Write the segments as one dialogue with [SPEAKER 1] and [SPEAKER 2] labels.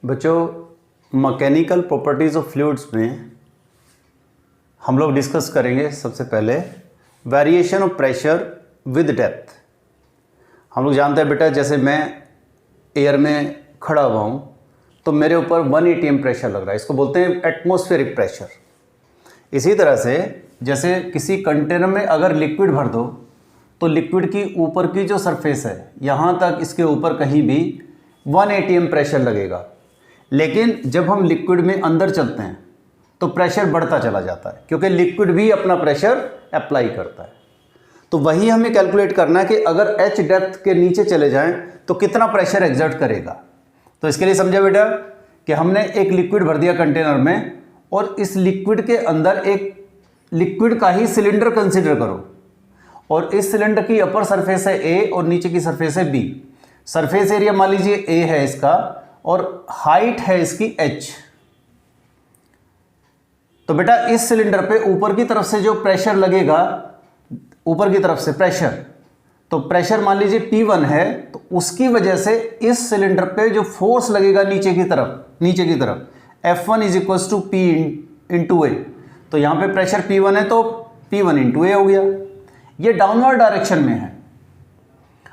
[SPEAKER 1] बच्चों mechanical properties of fluids में हम लोग डिस्कस करेंगे सबसे पहले variation of pressure with depth. हम लोग जानते हैं बेटा, जैसे मैं एयर में खड़ा हुआ हूँ तो मेरे ऊपर 1 atm प्रेशर लग रहा है, इसको बोलते हैं एटमॉस्फेरिक प्रेशर। इसी तरह से जैसे किसी कंटेनर में अगर लिक्विड भर दो तो लिक्विड की ऊपर की जो सरफेस है यहाँ तक इसके ऊपर कहीं भी 1 atm प्रेशर लगेगा, लेकिन जब हम लिक्विड में अंदर चलते हैं तो प्रेशर बढ़ता चला जाता है क्योंकि लिक्विड भी अपना प्रेशर अप्लाई करता है। तो वही हमें कैलकुलेट करना है कि अगर h डेप्थ के नीचे चले जाएं तो कितना प्रेशर एग्जर्ट करेगा। तो इसके लिए समझा बेटा कि हमने एक लिक्विड भर दिया कंटेनर में और इस लिक्विड के अंदर एक लिक्विड का ही सिलेंडर कंसिडर करो और इस सिलेंडर की अपर सरफेस है A और नीचे की सरफेस है B। सरफेस एरिया मान लीजिए A है इसका और हाइट है इसकी h। तो बेटा इस सिलेंडर पे ऊपर की तरफ से जो प्रेशर लगेगा, ऊपर की तरफ से प्रेशर, तो प्रेशर मान लीजिए P1 है, तो उसकी वजह से इस सिलेंडर पे जो फोर्स लगेगा नीचे की तरफ F1 is equal to P into A. तो यहाँ पे प्रेशर P1 है तो P1 इंटू ए हो गया, ये डाउनवर्ड डायरेक्शन में है।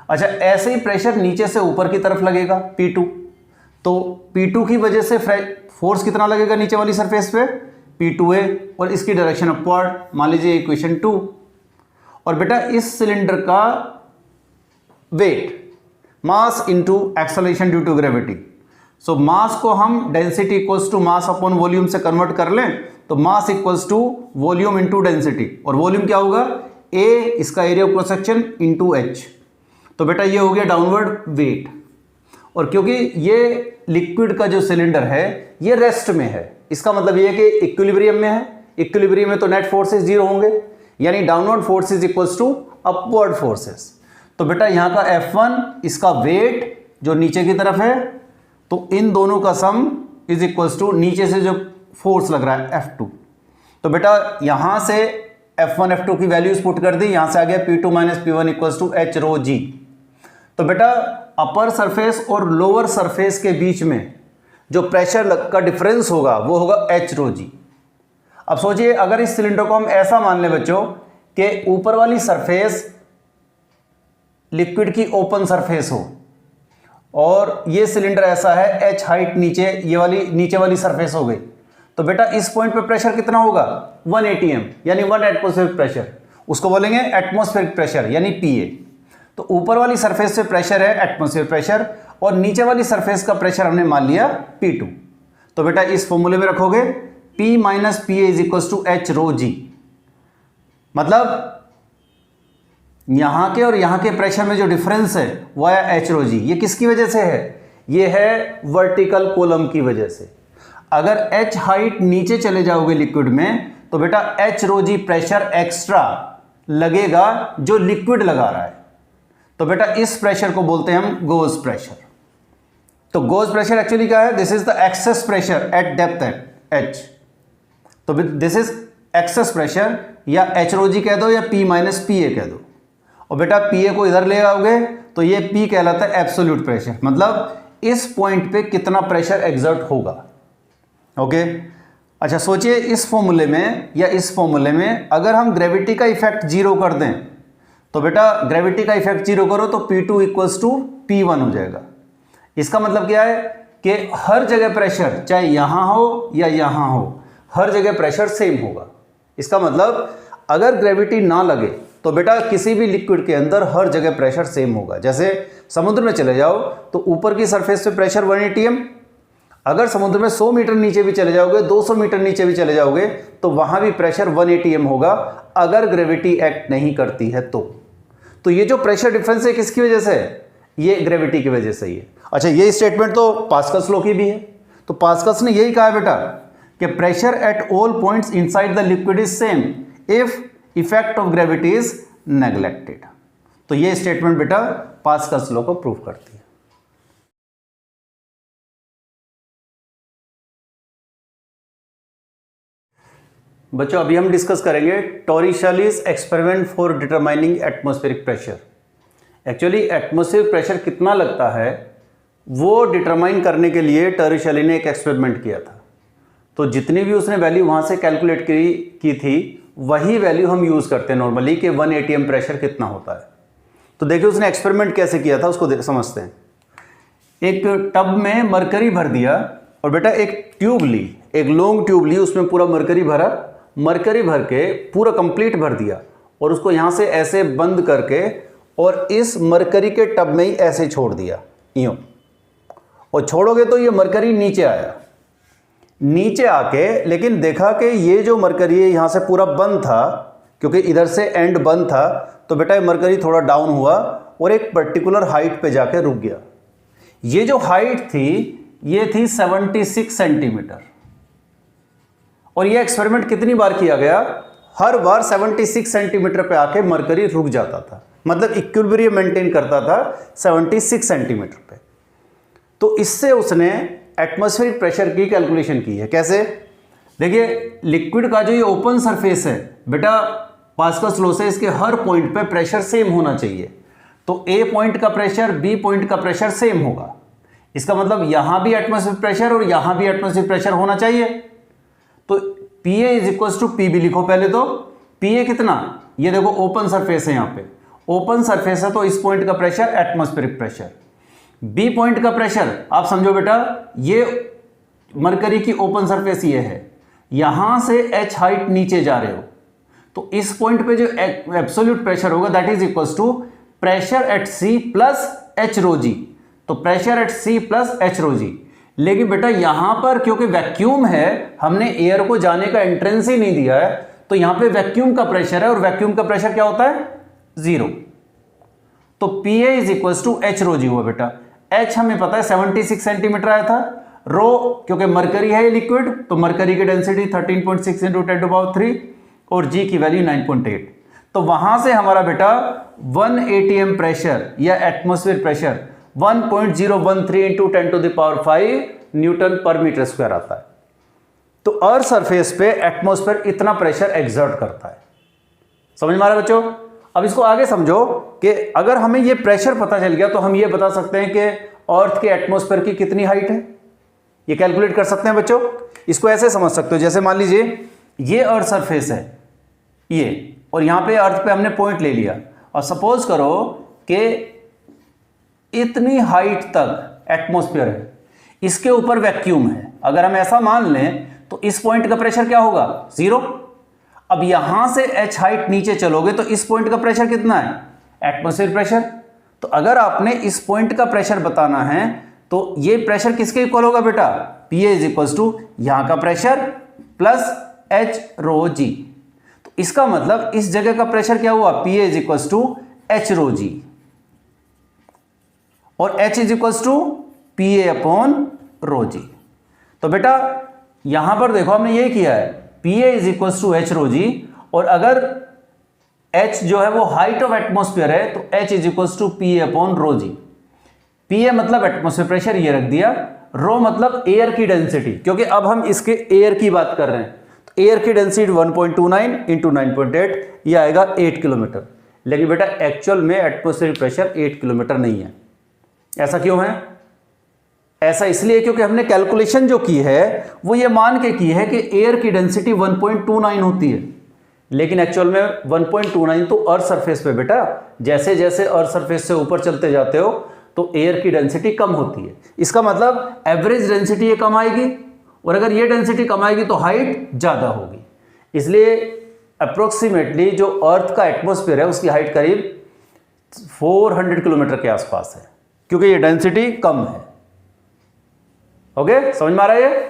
[SPEAKER 1] अच्छा, ऐसे ही प्रेशर नीचे से ऊपर की तरफ लगेगा P2, तो P2 की वजह से फोर्स कितना लगेगा नीचे वाली सरफेस पे P2A और इसकी डायरेक्शन अपवर्ड, मान लीजिए इक्वेशन 2। और बेटा इस सिलेंडर का weight mass into acceleration due to gravity. So mass को हम density equals to mass upon volume से कन्वर्ट कर लें तो mass equals to volume into density, और वॉल्यूम क्या होगा A, इसका area of cross section into H। तो बेटा ये हो गया डाउनवर्ड वेट। और क्योंकि ये लिक्विड का जो सिलेंडर है ये रेस्ट में है, इसका मतलब ये है कि इक्विलिब्रियम में है। इक्विलिब्रियम में तो नेट फोर्सेस जीरो होंगे, यानी downward forces equals to upward forces. तो बेटा यहाँ का F1 इसका वेट जो नीचे की तरफ है, तो इन दोनों का सम इज इक्वल्स टू नीचे से जो फोर्स लग रहा है F2। तो बेटा यहाँ से F1 F2 की वैल्यूज पुट कर दी, यहाँ से आ गया P2 minus P1 equals to H rho G। तो बेटा अपर सरफेस और लोअर सरफेस के बीच में जो प्रेशर का डिफरेंस होगा वो होगा H रो G। अब सोचिए अगर इस सिलेंडर को हम ऐसा मान लें बच्चों कि ऊपर वाली सरफेस लिक्विड की ओपन सरफेस हो और ये सिलेंडर ऐसा है H हाइट नीचे, ये वाली नीचे वाली सरफेस हो गई, तो बेटा इस पॉइंट पे प्रेशर कितना होगा 1 atm यानी 1 एटमॉस्फेरिक प्रेशर, उसको बोलेंगे एटमॉस्फेरिक प्रेशर यानी PA। तो ऊपर वाली सरफेस से प्रेशर है एटमॉस्फेरिक प्रेशर और नीचे वाली सरफेस का प्रेशर हमने मान लिया P2। तो बेटा इस फॉर्मूले में रखोगे P minus PA is equal to H rho G। मतलब यहां के और यहां के प्रेशर में जो डिफरेंस है वो है H रो G। ये किसकी वजह से है? ये है वर्टिकल कॉलम की वजह से। अगर H हाइट नीचे चले जाओगे लिक्विड में तो बेटा H rho G pressure extra लगेगा जो लिक्विड लगा रहा है। तो बेटा इस प्रेशर को बोलते हैं हम गोज प्रेशर। तो गोज प्रेशर एक्चुअली क्या है? This is the excess pressure at depth at H। तो दिस इज एक्सेस प्रेशर, या H रो G कह दो या P माइनस PA कह दो। और बेटा PA को इधर ले आओगे तो ये P कहलाता है एब्सोल्यूट प्रेशर, मतलब इस पॉइंट पे कितना प्रेशर एग्जर्ट होगा। ओके, अच्छा सोचिए इस फॉर्मूले में या इस फॉर्मूले में अगर हम ग्रेविटी का इफेक्ट जीरो कर दें तो बेटा ग्रेविटी का इफेक्ट जीरो करो तो P2 इक्वल्स टू P1 हो जाएगा। इसका मतलब क्या है कि हर जगह प्रेशर चाहे यहां हो या यहां हो, हर जगह प्रेशर सेम होगा। इसका मतलब अगर ग्रेविटी ना लगे तो बेटा किसी भी लिक्विड के अंदर हर जगह प्रेशर सेम होगा। जैसे समुद्र में चले जाओ तो ऊपर की सरफेस पे प्रेशर 1 atm, अगर समुद्र में 100 मीटर नीचे भी चले जाओगे, 200 मीटर नीचे भी चले जाओगे तो वहां भी प्रेशर 1 atm होगा अगर ग्रेविटी एक्ट नहीं करती है तो ये जो प्रेशर डिफरेंस है किसकी वजह से है? ये ग्रेविटी की वजह से ही है। अच्छा, ये स्टेटमेंट तो पास्कल्स लॉ की भी है। तो पास्कल्स ने यही कहा है बेटा कि pressure at all points inside the liquid is same if effect of gravity is neglected. तो ये स्टेटमेंट बेटा पास्कल्स लॉ को प्रूव करती है। बच्चों अभी हम डिस्कस करेंगे Torricelli's experiment for determining atmospheric pressure. Actually atmospheric pressure कितना लगता है वो डिटरमाइन करने के लिए टर्री शेली ने एक एक्सपेरिमेंट किया था। तो जितनी भी उसने वैल्यू वहाँ से कैलकुलेट की थी वही वैल्यू हम यूज़ करते हैं नॉर्मली कि 1 atm प्रेशर कितना होता है। तो देखिए उसने एक्सपेरिमेंट कैसे किया था उसको समझते हैं। एक टब में मरकरी भर दिया और बेटा एक ट्यूब ली, एक लॉन्ग ट्यूब ली, उसमें पूरा मरकरी भरा, मरकरी भर के पूरा कंप्लीट भर दिया और उसको यहाँ से ऐसे बंद करके और इस मरकरी के टब में ही ऐसे छोड़ दिया यूँ, और छोड़ोगे तो ये मरकरी नीचे आया। नीचे आके लेकिन देखा कि ये जो मरकरी है यहाँ से पूरा बंद था, क्योंकि इधर से एंड बंद था, तो बेटा ये मरकरी थोड़ा डाउन हुआ और एक पर्टिकुलर हाइट पे जाके रुक गया। ये जो हाइट थी ये थी 76 सेंटीमीटर। और ये एक्सपेरिमेंट कितनी बार किया गया? हर बार 76 सेंटीमीटर पे आके मरकरी रुक जाता था, मतलब इक्विलिब्रियम मेंटेन करता था 76 सेंटीमीटर पे। तो इससे उसने एटमॉस्फेरिक प्रेशर की कैलकुलेशन की है। कैसे? देखिए लिक्विड का जो ये ओपन सरफेस है बेटा, पास्कल्स लॉ से इसके हर पॉइंट पे प्रेशर सेम होना चाहिए। तो ए पॉइंट का प्रेशर बी पॉइंट का प्रेशर सेम होगा। इसका मतलब यहां भी एटमॉस्फेरिक प्रेशर और यहां भी एटमॉस्फेरिक प्रेशर होना चाहिए। तो PA is equal to PB लिखो पहले। तो PA कितना? ये देखो ओपन सरफेस है, यहां पे ओपन सरफेस है तो इस पॉइंट का pressure atmospheric pressure. B point का प्रेशर आप समझो बेटा, ये मरकरी की ओपन सरफेस ये है, यहां से H हाइट नीचे जा रहे हो तो इस पॉइंट पे जो एब्सोल्यूट प्रेशर होगा that is equal to pressure at C plus H rho जी। तो pressure at C plus H rho G. लेकिन बेटा यहां पर क्योंकि वैक्यूम है, हमने एयर को जाने का एंट्रेंस ही नहीं दिया है, तो यहां पे वैक्यूम का प्रेशर है और वैक्यूम का प्रेशर क्या होता है? 0। तो PA is equal to H rho G हुआ बेटा। H हमें पता है 76 सेंटीमीटर आया था। रो क्योंकि मरकरी है लिक्विड, तो मरकरी की डेंसिटी 13.6 इंटू 10⁻³ और G की वैल्यू 9.8। तो वहां से हमारा बेटा 1 atm प्रेशर या एटमॉस्फेयर प्रेशर 1.013 इंटू 10⁵ न्यूटन पर मीटर स्क्वायर आता है। तो अर्थ सरफेस पे एटमॉस्फेयर इतना प्रेशर एक्सर्ट करता है। समझ में आ रहा है बच्चों? अब इसको आगे समझो कि अगर हमें ये प्रेशर पता चल गया तो हम ये बता सकते हैं कि अर्थ के एटमॉस्फेयर की कितनी हाइट है, ये कैलकुलेट कर सकते हैं बच्चों। इसको ऐसे समझ सकते हो, जैसे मान लीजिए ये अर्थ सरफेस है ये, और यहां पे अर्थ पे हमने पॉइंट ले लिया और सपोज करो कि इतनी हाइट तक एटमॉस्फेयर है, इसके ऊपर वैक्यूम है। अगर हम ऐसा मान लें तो इस पॉइंट का प्रेशर क्या होगा? 0। अब यहां से H हाइट नीचे चलोगे तो इस पॉइंट का प्रेशर कितना है? Atmosphere pressure. तो अगर आपने इस पॉइंट का प्रेशर बताना है तो ये प्रेशर किसके इक्वल होगा बेटा? PA इज इक्वल टू यहां का प्रेशर प्लस H रो जी। तो इसका मतलब इस जगह का प्रेशर क्या हुआ? PA is equal to H rho जी और H is equal to PA upon rho जी। तो बेटा यहां पर देखो हमने ये किया है, PA is equal to H rho जी, और अगर H जो है वो हाइट ऑफ एटमॉस्फेयर है तो H is equal to PA upon rho G. PA मतलब एटमॉस्फेयर प्रेशर, ये रख दिया। रो मतलब एयर की डेंसिटी, क्योंकि अब हम इसके एयर की बात कर रहे हैं। तो एयर की डेंसिटी 1.29 इंटू 9.8, ये आएगा 8 किलोमीटर। लेकिन बेटा एक्चुअल में एटमॉस्फेरिक प्रेशर 8 किलोमीटर नहीं है। ऐसा क्यों है? ऐसा इसलिए क्योंकि हमने कैलकुलेशन जो की है वो ये मान के की है कि एयर की डेंसिटी 1.29 होती है, लेकिन एक्चुअल में 1.29 तो अर्थ सरफेस पे बेटा, जैसे जैसे अर्थ सरफेस से ऊपर चलते जाते हो तो एयर की डेंसिटी कम होती है। इसका मतलब एवरेज डेंसिटी ये कम आएगी, और अगर ये डेंसिटी कम आएगी तो हाइट ज़्यादा होगी। इसलिए अप्रोक्सीमेटली जो अर्थ का एटमॉस्फेयर है उसकी हाइट करीब 400 किलोमीटर के आसपास है, क्योंकि ये डेंसिटी कम है। ओके, समझ में आ रहा है ये?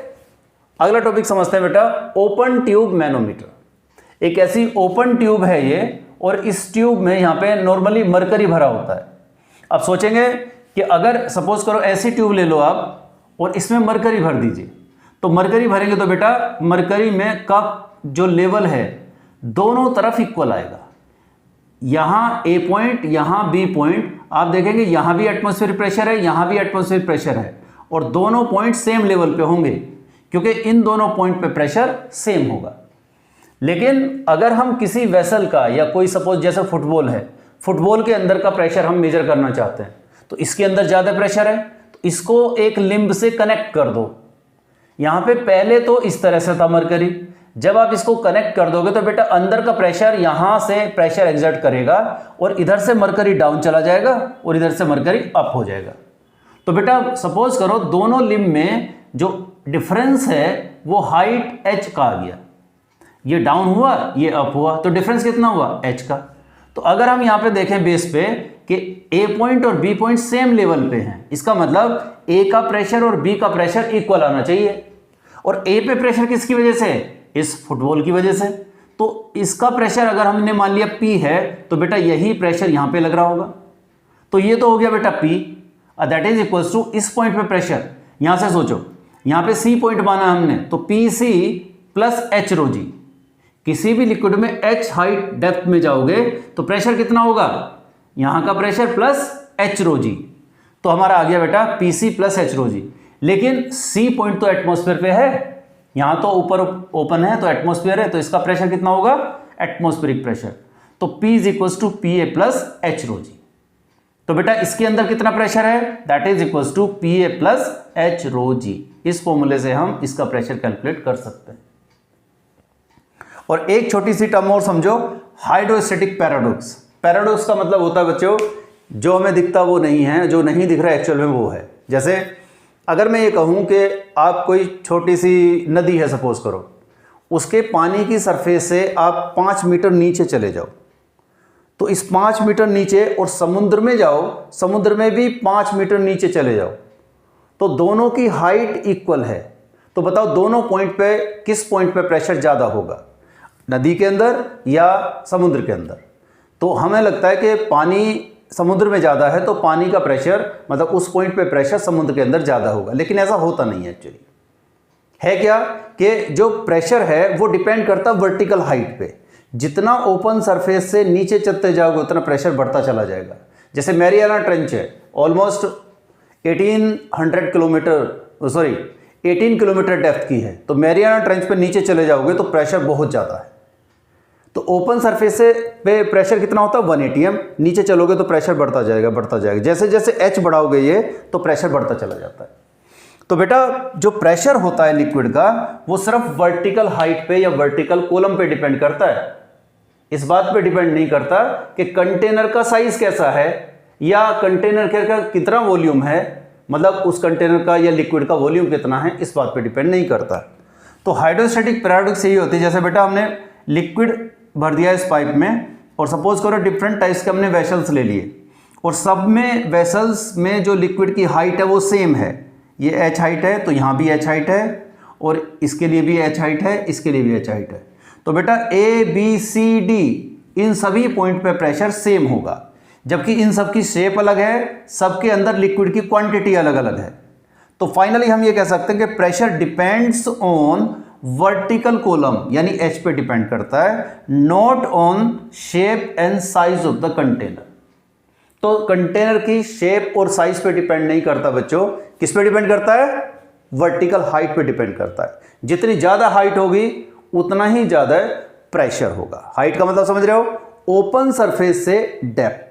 [SPEAKER 1] अगला टॉपिक समझते हैं बेटा, ओपन ट्यूब मैनोमीटर। एक ऐसी ओपन ट्यूब है ये, और इस ट्यूब में यहाँ पे नॉर्मली मरकरी भरा होता है। अब सोचेंगे कि अगर सपोज करो ऐसी ट्यूब ले लो आप और इसमें मरकरी भर दीजिए, तो मरकरी भरेंगे तो बेटा मरकरी में का जो लेवल है दोनों तरफ इक्वल आएगा। यहाँ A पॉइंट, यहाँ B पॉइंट, आप देखेंगे यहाँ भी एटमॉस्फेरिक प्रेशर है, यहाँ भी एटमॉस्फेरिक प्रेशर है, और दोनों पॉइंट सेम लेवल पे होंगे क्योंकि इन दोनों पॉइंट पे प्रेशर सेम होगा। लेकिन अगर हम किसी वेसल का या कोई सपोज जैसे फुटबॉल है, फुटबॉल के अंदर का प्रेशर हम मेजर करना चाहते हैं, तो इसके अंदर ज़्यादा प्रेशर है तो इसको एक लिंब से कनेक्ट कर दो। यहां पे पहले तो इस तरह से था मरकरी, जब आप इसको कनेक्ट कर दोगे तो बेटा अंदर का प्रेशर यहां से प्रेशर एक्सर्ट करेगा और इधर से मरकरी डाउन चला जाएगा और इधर से मरकरी अप हो जाएगा। तो बेटा सपोज करो दोनों लिंब में जो डिफरेंस है वो हाइट h का आ गया, ये डाउन हुआ ये अप हुआ, तो डिफरेंस कितना हुआ h का। तो अगर हम यहां पे देखें बेस पे कि A पॉइंट और B पॉइंट सेम लेवल पे हैं, इसका मतलब A का प्रेशर और B का प्रेशर इक्वल आना चाहिए। और A पे प्रेशर किसकी वजह से, इस फुटबॉल की वजह से। तो इसका प्रेशर अगर हमने मान लिया P है तो बेटा यही प्रेशर यहां पे लग रहा होगा। तो ये तो हो गया बेटा P, that is equals to इस पॉइंट पे प्रेशर, यहां से सोचो यहां पे C पॉइंट माना हमने, तो PC प्लस H रो जी। किसी भी लिक्विड में H हाइट डेप्थ में जाओगे तो प्रेशर कितना होगा, यहां का प्रेशर प्लस H रो जी। तो हमारा आ गया बेटा PC plus H rho G. लेकिन C पॉइंट तो एटमॉस्फेयर पे है, यहां तो ऊपर ओपन है तो एटमॉस्फेयर है, तो इसका प्रेशर कितना होगा, एटमॉस्फेरिक प्रेशर। तो P is equals to PA plus H rho जी। तो बेटा इसके अंदर कितना प्रेशर है, that is equals to PA plus H rho G. इस फॉर्मूले से हम इसका प्रेशर कैलकुलेट कर सकते हैं। और एक छोटी सी टर्म और समझो, हाइड्रोस्टैटिक पैराडॉक्स। पैराडॉक्स का मतलब होता है बच्चों जो हमें दिखता वो नहीं है, जो नहीं दिख रहा है एक्चुअल में वो है। जैसे अगर मैं ये कहूँ कि आप कोई छोटी सी नदी है सपोज करो, उसके पानी की सरफेस से आप 5 मीटर नीचे चले जाओ, तो इस 5 मीटर नीचे और समुद्र में जाओ, समुद्र में भी 5 मीटर नीचे चले जाओ, तो दोनों की हाइट इक्वल है। तो बताओ दोनों पॉइंट पे किस पॉइंट पे प्रेशर ज़्यादा होगा, नदी के अंदर या समुद्र के अंदर। तो हमें लगता है कि पानी समुद्र में ज़्यादा है तो पानी का प्रेशर मतलब उस पॉइंट पे प्रेशर समुद्र के अंदर ज़्यादा होगा, लेकिन ऐसा होता नहीं है। एक्चुअली है क्या कि जो प्रेशर है वो डिपेंड करता है वर्टिकल हाइट पे। जितना ओपन सरफेस से नीचे चलते जाओगे उतना प्रेशर बढ़ता चला जाएगा। जैसे मैरियाना ट्रेंच है, ऑलमोस्ट 18 किलोमीटर डेप्थ की है, तो मैरियाना ट्रेंच पे नीचे चले जाओगे तो प्रेशर बहुत ज़्यादा है। तो ओपन सरफेस से पे प्रेशर कितना होता है 1 atm, नीचे चलोगे तो प्रेशर बढ़ता जाएगा। जैसे जैसे H बढ़ाओगे ये तो प्रेशर बढ़ता चला जाता है। तो बेटा जो प्रेशर होता है लिक्विड का वो सिर्फ वर्टिकल हाइट पे या वर्टिकल कॉलम पे डिपेंड करता है। इस बात पे डिपेंड नहीं करता कि कंटेनर का साइज कैसा है या कंटेनर का कितना वॉल्यूम है, मतलब उस कंटेनर का या लिक्विड का वॉल्यूम कितना है, इस बात पे डिपेंड नहीं करता। तो हाइड्रोस्टैटिक पैराडॉक्स यही होती है, जैसे बेटा हमने लिक्विड भर दिया इस पाइप में और सपोज करो डिफरेंट टाइप्स के हमने वेसल्स ले लिए और सब में वेसल्स में जो लिक्विड की हाइट है वो सेम है। ये H हाइट है तो यहाँ भी H हाइट है और इसके लिए भी H हाइट है, इसके लिए भी H हाइट है। तो बेटा A B C D इन सभी पॉइंट पे प्रेशर सेम होगा, जबकि इन सब की शेप अलग है, सबके अंदर लिक्विड की क्वांटिटी अलग अलग है। तो फाइनली हम ये कह सकते हैं कि pressure depends on vertical column यानी H पे डिपेंड करता है, not on shape and size of the container. तो कंटेनर की शेप और साइज पे डिपेंड नहीं करता बच्चों, किस पे डिपेंड करता है, वर्टिकल हाइट पे डिपेंड करता है। जितनी ज्यादा हाइट होगी उतना ही ज्यादा प्रेशर होगा। हाइट का मतलब समझ रहे हो, ओपन सरफेस से डेप्थ।